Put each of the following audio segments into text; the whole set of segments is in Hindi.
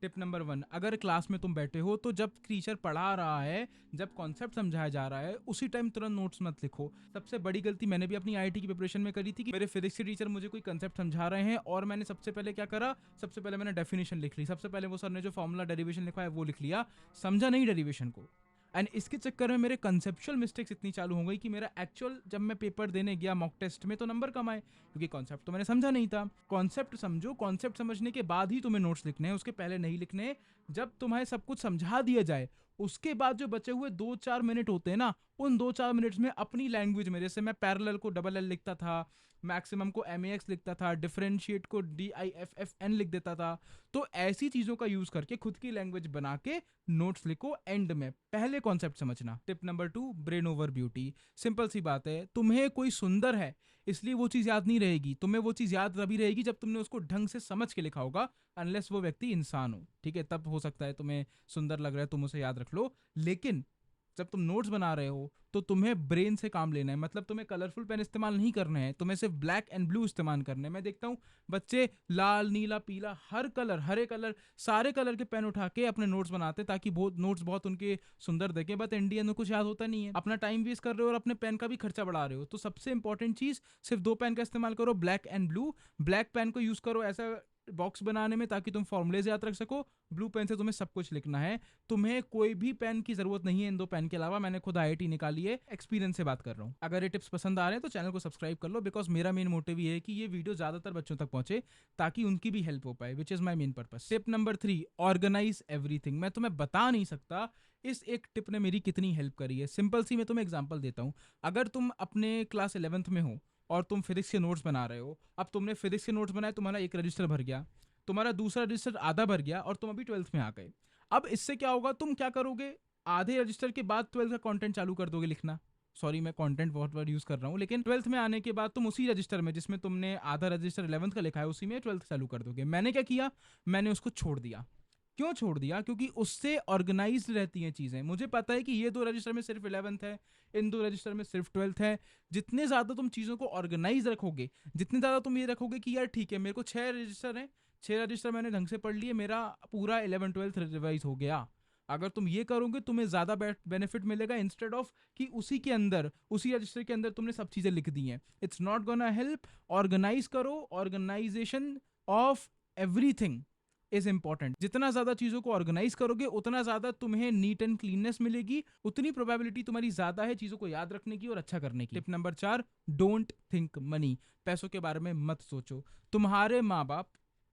टिप नंबर 1, अगर क्लास में तुम बैठे हो तो जब टीचर पढ़ा रहा है, जब कॉन्सेप्ट समझाया जा रहा है, उसी टाइम तुरंत नोट्स मत लिखो। सबसे बड़ी गलती मैंने भी अपनी आईआईटी की प्रिपरेशन में करी थी कि मेरे फिजिक्स के टीचर मुझे कोई कंसेप्ट समझा रहे हैं और मैंने सबसे पहले क्या करा, सबसे पहले मैंने डेफिनेशन लिख ली, सबसे पहले वो सर ने जो फॉर्मूला डेरिवेशन लिखा है वो लिख लिया, समझा नहीं डेरिवेशन को। एंड इसके चक्कर में मेरे कंसेप्चुअल मिस्टेक्स इतनी चालू हो गई कि मेरा एक्चुअल जब मैं पेपर देने गया मॉक टेस्ट में तो नंबर कम आए, क्योंकि कॉन्सेप्ट तो मैंने समझा नहीं था। कॉन्सेप्ट समझो, कॉन्सेप्ट समझने के बाद ही तुम्हें नोट्स लिखने हैं, उसके पहले नहीं लिखने हैं। जब तुम्हें सब कुछ समझा दिया जाए उसके बाद जो बचे हुए 2-4 मिनट होते हैं ना, उन 2-4 मिनट्स में अपनी लैंग्वेज में, जैसे मैं पैरेलल को डबल एल लिखता था, मैक्सिमम को एम लिखता था, डिफरेंशिएट को DIFFN लिख देता था। तो ऐसी चीजों का यूज करके खुद की लैंग्वेज बना के नोट्स लिखो। एंड में पहले कॉन्सेप्ट समझना। Tip number 2, brain over beauty. Simple सी बात है, तुम्हें कोई सुंदर है इसलिए वो चीज याद नहीं रहेगी, तुम्हें वो चीज याद तभी रहेगी जब तुमने उसको ढंग से समझ के लिखा होगा, अनलेस वो व्यक्ति इंसान हो, ठीक है, तब हो सकता है तुम्हें सुंदर लग रहा है तुम उसे याद रख लो। लेकिन जब तुम नोट्स बना रहे हो तो तुम्हें ब्रेन से काम लेना है, मतलब तुम्हें कलरफुल पेन इस्तेमाल नहीं करने हैं, तुम्हें सिर्फ ब्लैक एंड ब्लू इस्तेमाल करने हैं। मैं देखता हूँ बच्चे लाल, नीला, पीला, हर कलर, हरे कलर, सारे कलर के पेन उठा के अपने नोट्स बनाते ताकि बहुत नोट्स बहुत उनके सुंदर दिखे, बट इंडियन में कुछ याद होता नहीं है, अपना टाइम वेस्ट कर रहे हो और अपने पेन का भी खर्चा बढ़ा रहे हो। तो सबसे इंपॉर्टेंट चीज, सिर्फ 2 पेन का इस्तेमाल करो, black and blue. Black pen को यूज करो ऐसा बॉक्स बनाने में ताकि तुम फॉर्मुलेज याद रख सको, ब्लू पेन से तुम्हें सब कुछ लिखना है। तुम्हें कोई भी पेन की जरूरत नहीं है इन 2 पेन के अलावा। मैंने खुद आईआईटी निकाली है, एक्सपीरियंस से बात कर रहा हूँ। अगर ये टिप्स पसंद आ रहे हैं तो चैनल को सब्सक्राइब कर लो, बिकॉज मेरा मेन मोटिव ये है कि ये वीडियो ज्यादातर बच्चों तक पहुंचे ताकि उनकी भी हेल्प हो पाए, which is my main purpose. Tip number 3, organise everything. मैं तुम्हें बता नहीं सकता इस एक टिप ने मेरी कितनी हेल्प करी है। सिंपल सी मैं तुम्हें एग्जांपल देता हूँ। अगर तुम अपने क्लास 11th में हो और तुम फिजिक्स के नोट्स बना रहे हो, अब तुमने फिजिक्स के नोट्स बनाए, तुम्हारा एक रजिस्टर भर गया, तुम्हारा दूसरा रजिस्टर आधा भर गया और तुम अभी 12th में आ गए। अब इससे क्या होगा, तुम क्या करोगे, आधे रजिस्टर के बाद 12th का कंटेंट चालू कर दोगे लिखना। सॉरी, मैं कंटेंट बहुत बार यूज कर रहा हूँ, लेकिन 12th में आने के बाद तुम उसी रजिस्टर में जिसमें तुमने आधा रजिस्टर 11th का लिखा है उसी में 12th चालू कर दोगे। मैंने क्या किया, मैंने उसको छोड़ दिया। क्यों छोड़ दिया, क्योंकि उससे ऑर्गेनाइज रहती हैं चीजें। मुझे पता है कि ये 2 रजिस्टर में सिर्फ 11th है, इन 2 रजिस्टर में सिर्फ 12th है। जितने ज्यादा तुम चीजों को ऑर्गेनाइज रखोगे, जितने ज्यादा तुम ये रखोगे कि यार ठीक है मेरे को 6 रजिस्टर है, 6 रजिस्टर मैंने ढंग से पढ़ लिए, मेरा पूरा 11th 12th रिवाइज हो गया। अगर तुम ये करोगे तुम्हें ज्यादा बेनिफिट मिलेगा, इंस्टेड ऑफ कि उसी के अंदर, उसी रजिस्टर के अंदर तुमने सब चीजें लिख दी हैं। It's not gonna help. Organise करो, organisation of everything is important. जितना ज्यादा चीजों को ऑर्गेनाइज करोगे उतना ज्यादा तुम्हें नीट एंड क्लीननेस मिलेगी, उतनी प्रोबेबिलिटी तुम्हारी ज्यादा है चीजों को याद रखने की और अच्छा करने की। Tip number 4, don't think money. पैसों के बारे में मत सोचो। तुम्हारे माँ बाप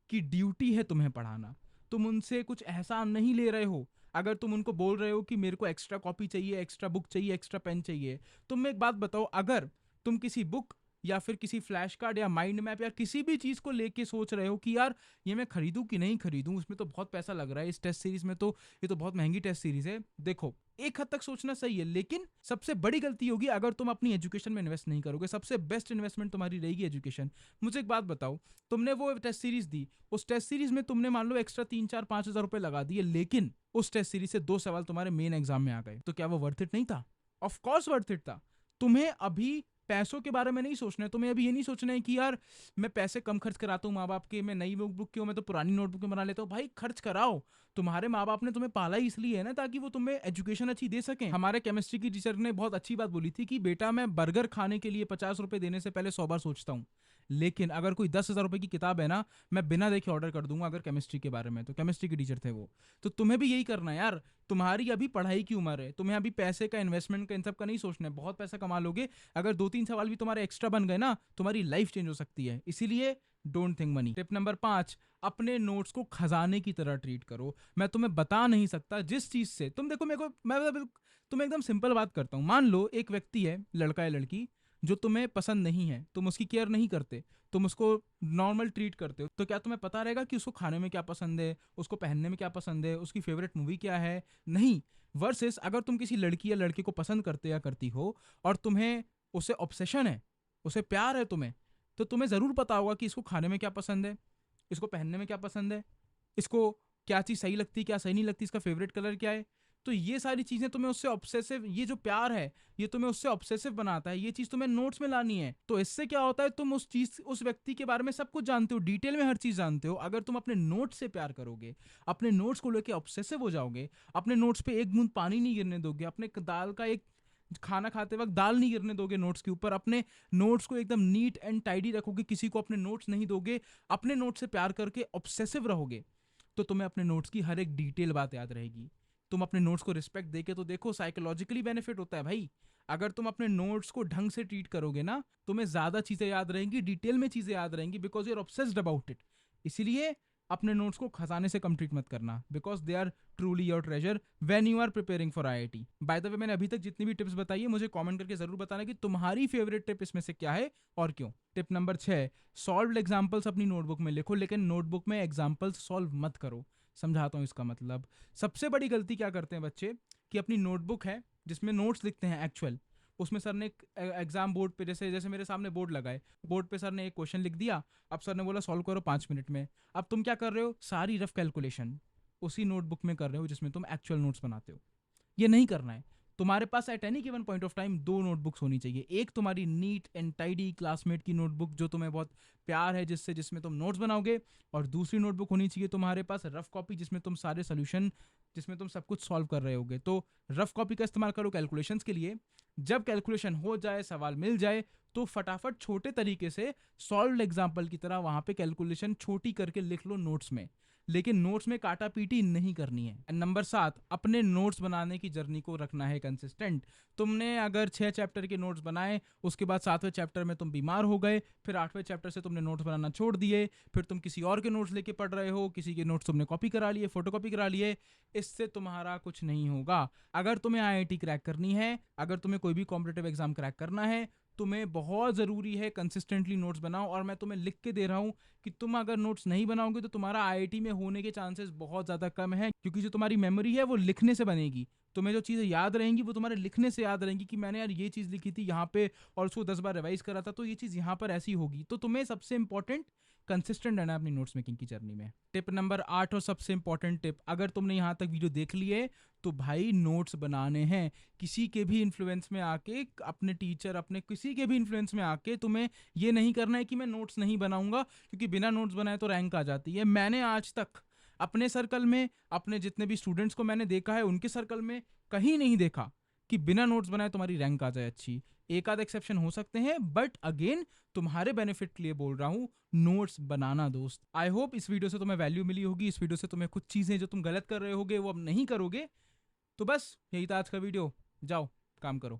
की ड्यूटी है तुम्हें पढ़ाना, तुम उनसे कुछ एहसान नहीं ले रहे हो। अगर तुम उनको बोल रहे हो कि मेरे को एक्स्ट्रा कॉपी चाहिए, एक्स्ट्रा बुक चाहिए, एक्स्ट्रा पेन चाहिए, तुम एक बात बताओ, अगर तुम किसी बुक या फिर किसी फ्लैश कार्ड या माइंड मैप या किसी भी चीज को लेके सोच रहे हो कि यार ये मैं खरीदूं कि नहीं खरीदूं, उसमें तो बहुत पैसा लग रहा है, इस टेस्ट सीरीज में तो ये तो बहुत महंगी टेस्ट सीरीज है, देखो एक हद तक सोचना सही है, लेकिन सबसे बड़ी गलती होगी अगर तुम अपनी एजुकेशन में इन्वेस्ट नहीं करोगे। सबसे बेस्ट इन्वेस्टमेंट तुम्हारी रहेगी एजुकेशन। मुझे एक बात बताओ, तुमने वो टेस्ट सीरीज दी, उस टेस्ट सीरीज में तुमने मान लो एक्स्ट्रा 3-4-5 हज़ार रुपए लगा दिए, लेकिन उस टेस्ट सीरीज से 2 सवाल तुम्हारे मेन एग्जाम में आ गए, तो क्या वो वर्थ इट नहीं था? ऑफकोर्स वर्थ इट था। तुम्हें अभी पैसों के बारे में नहीं सोचना है, तुम्हें अभी ये नहीं सोचना है कि यार मैं पैसे कम खर्च कराता हूँ माँ बाप के, मैं नई नोटबुक क्यों, मैं तो पुरानी नोटबुक बना लेता हूँ। भाई खर्च कराओ, तुम्हारे माँ बाप ने तुम्हें पाला ही इसलिए है ना ताकि वो तुम्हें एजुकेशन अच्छी दे सकें। हमारे केमिस्ट्री की टीचर ने बहुत अच्छी बात बोली थी कि बेटा मैं बर्गर खाने के लिए 50 रुपए देने से पहले 100 बार सोचता हूँ, लेकिन अगर कोई 10,000 रुपए की किताब है ना, मैं बिना देखे ऑर्डर कर दूंगा अगर केमिस्ट्री के बारे में। तो केमिस्ट्री के टीचर थे वो। तो तुम्हें भी यही करना है यार, तुम्हारी अभी पढ़ाई की उम्र है, तुम्हें अभी पैसे का, इन्वेस्टमेंट का, इन सब का नहीं सोचना है। बहुत पैसा कमा लोगे, अगर 2-3 सवाल भी तुम्हारे एक्स्ट्रा बन गए ना, तुम्हारी लाइफ चेंज हो सकती है। इसीलिए don't think money. Tip number 5, अपने नोट्स को खजाने की तरह ट्रीट करो। मैं तुम्हें बता नहीं सकता जिस चीज से तुम देखो, मेरे को मैं तुम्हें एकदम सिंपल बात करता हूँ। मान लो एक व्यक्ति है, लड़का या लड़की, जो तुम्हें पसंद नहीं है, तुम उसकी केयर नहीं करते, तुम उसको नॉर्मल ट्रीट करते हो, तो क्या तुम्हें पता रहेगा कि उसको खाने में क्या पसंद है, उसको पहनने में क्या पसंद है, उसकी फेवरेट मूवी क्या है? नहीं। वर्सेस अगर तुम किसी लड़की या लड़के को पसंद करते या करती हो और तुम्हें उसे ऑब्सेशन है, उसे प्यार है तुम्हें, तो तुम्हें जरूर पता होगा कि इसको खाने में क्या पसंद है, इसको पहनने में क्या पसंद है, इसको क्या चीज़ सही लगती है, क्या सही नहीं लगती, इसका फेवरेट कलर क्या है। तो ये सारी चीजें तुम्हें उससे ऑब्सेसिव, ये जो प्यार है ये तुम्हें उससे ऑब्सेसिव बनाता है, ये चीज तुम्हें नोट्स में लानी है। तो इससे क्या होता है, तुम उस चीज, उस व्यक्ति के बारे में सब कुछ जानते हो, डिटेल में हर चीज जानते हो। अगर तुम अपने नोट्स से प्यार करोगे, अपने नोट्स को लेकर ऑब्सेसिव हो जाओगे, अपने नोट्स पे एक बूंद पानी नहीं गिरने दोगे, अपने दाल का एक खाना खाते वक्त दाल नहीं गिरने दोगे नोट्स के ऊपर, अपने नोट्स को एकदम नीट एंड टाइडी रखोगे, किसी को अपने नोट्स नहीं दोगे, अपने नोट्स से प्यार करके ऑब्सेसिव रहोगे, तो तुम्हें अपने नोट्स की हर एक डिटेल बात याद रहेगी। तुम अपने नोट्स को रिस्पेक्ट देके तो देखो, साइकोलॉजिकली बेनिफिट होता है भाई। अगर तुम अपने नोट्स को ढंग से ट्रीट करोगे ना, तुम्हें ज्यादा चीजें याद रहेंगी, डिटेल में चीजें याद रहेंगी, because you are obsessed about it. इसीलिए अपने नोट्स को खजाने से कम ट्रीट मत करना, because they are truly your treasure when you are preparing for IIT. By the way, मैंने अभी तक जितनी भी टिप्स बताई है, मुझे कमेंट करके जरूर बताना कि तुम्हारी फेवरेट टिप इसमें से क्या है और क्यों। टिप नंबर 6, सॉल्व्ड एग्जांपल्स अपनी नोटबुक में लिखो, लेकिन नोटबुक में एग्जांपल्स सॉल्व मत करो। समझाता हूँ इसका मतलब। सबसे बड़ी गलती क्या करते हैं बच्चे, कि अपनी नोटबुक है जिसमें नोट्स लिखते हैं एक्चुअल, उसमें सर ने एक एग्जाम बोर्ड पे, जैसे जैसे मेरे सामने बोर्ड लगा है, बोर्ड पे सर ने एक क्वेश्चन लिख दिया, अब सर ने बोला सॉल्व करो 5 मिनट में। अब तुम क्या कर रहे हो, सारी रफ कैलकुलेशन उसी नोटबुक में कर रहे हो जिसमें तुम एक्चुअल नोट्स बनाते हो। ये नहीं करना है। तुम्हारे पास at any given point of time 2 notebooks होनी चाहिए। एक तुम्हारी नीट एंड टाइडी क्लासमेट की नोटबुक जो तुम्हें बहुत प्यार है, जिससे जिसमें तुम नोट्स बनाओगे, और दूसरी नोटबुक होनी चाहिए तुम्हारे पास रफ कॉपी, जिसमें तुम सारे सोल्यूशन, जिसमें तुम सब कुछ सॉल्व कर रहे होगे। तो रफ कॉपी का इस्तेमाल करो कैलकुलेशंस के लिए। जब कैलकुलेशन हो जाए, सवाल मिल जाए, तो फटाफट छोटे तरीके से सॉल्व्ड एग्जाम्पल की तरह वहां पे कैलकुलेशन छोटी करके लिख लो नोट्स में, लेकिन नोट्स में काटा पीटी नहीं करनी है। नंबर 7, अपने नोट्स बनाने की जर्नी को रखना है कंसिस्टेंट। तुमने अगर 6 चैप्टर के नोट्स बनाए, उसके बाद 7वें चैप्टर में तुम बीमार हो गए, फिर 8वें चैप्टर से तुमने नोट्स बनाना छोड़ दिए, फिर तुम किसी और के नोट्स लेके पढ़ रहे हो, किसी के नोट्स तुमने कॉपी करा लिए, फोटो कॉपी करा लिए, इससे तुम्हारा कुछ नहीं होगा। अगर तुम्हें आईआईटी क्रैक करनी है, अगर तुम्हें कोई भी कॉम्पिटिटिव एग्जाम क्रैक करना है, तुम्हें बहुत ज़रूरी है कंसिस्टेंटली नोट्स बनाओ। और मैं तुम्हें लिख के दे रहा हूँ कि तुम अगर नोट्स नहीं बनाओगे तो तुम्हारा आईआईटी में होने के चांसेस बहुत ज़्यादा कम है, क्योंकि जो तुम्हारी मेमोरी है वो लिखने से बनेगी। तुम्हें जो चीज़ें याद रहेंगी वो तुम्हारे लिखने से याद रहेंगी, कि मैंने यार ये चीज़ लिखी थी यहाँ पे और उसको 10 बार रिवाइज करा था, तो ये चीज़ यहाँ पर ऐसी होगी। तो तुम्हें सबसे इंपॉर्टेंट कंसिस्टेंट रहना है अपनी नोट्स मेकिंग की जर्नी में। टिप नंबर 8 और सबसे इंपॉर्टेंट टिप, अगर तुमने यहाँ तक वीडियो देख ली है तो भाई नोट्स बनाने हैं। किसी के भी इन्फ्लुएंस में आके, अपने टीचर, अपने किसी के भी इन्फ्लुएंस में आके तुम्हें ये नहीं करना है कि मैं नोट्स नहीं बनाऊंगा, क्योंकि बिना नोट्स बनाए तो रैंक आ जाती है। मैंने आज तक अपने सर्कल में, अपने जितने भी स्टूडेंट्स को मैंने देखा है, उनके सर्कल में कहीं नहीं देखा कि बिना नोट्स बनाए तुम्हारी रैंक आ जाए अच्छी। एक आध एक्सेप्शन हो सकते हैं, बट अगेन तुम्हारे बेनिफिट के लिए बोल रहा हूँ, नोट्स बनाना दोस्त। आई होप इस वीडियो से तुम्हें वैल्यू मिली होगी, इस वीडियो से तुम्हें कुछ चीजें जो तुम गलत कर रहे होगे वो अब नहीं करोगे। तो बस यही था आज का वीडियो, जाओ काम करो।